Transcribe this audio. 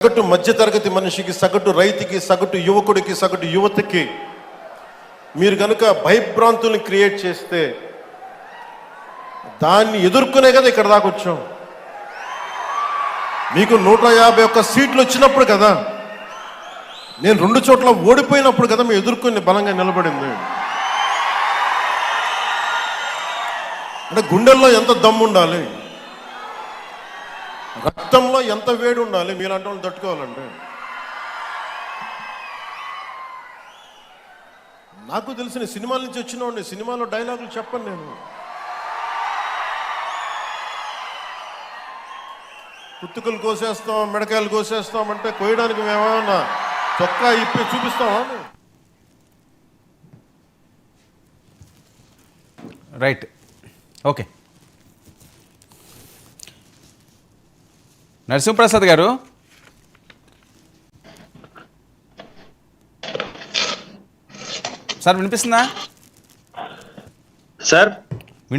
సగటు మధ్యతరగతి మనిషికి, సగటు రైతుకి, సగటు యువకుడికి, సగటు యువతకి మీరు కనుక భయభ్రాంతుల్ని క్రియేట్ చేస్తే దాన్ని ఎదుర్కొనే కదా ఇక్కడ దాకా వచ్చాం. మీకు 151 సీట్లు వచ్చినప్పుడు కదా, నేను 2 చోట్ల ఓడిపోయినప్పుడు కదా మేము ఎదుర్కొని బలంగా నిలబడింది. అంటే గుండెల్లో ఎంత దమ్ము ఉండాలి, రక్తంలో ఎంత వేడి ఉండాలి మీలాంటి వాళ్ళు తట్టుకోవాలంటే. నాకు తెలిసిన సినిమాల నుంచి వచ్చినవాడిని, సినిమాలో డైలాగులు చెప్పను నేను. కుత్తుకలు కోసేస్తాం, మిడకాయలు కోసేస్తాం అంటే కోయడానికి మేమేమన్నా చొక్కా ఇప్పి చూపిస్తామా? Right, okay. నరసింహప్రసాద్ గారు, సార్ వినిపిస్తుందా సార్?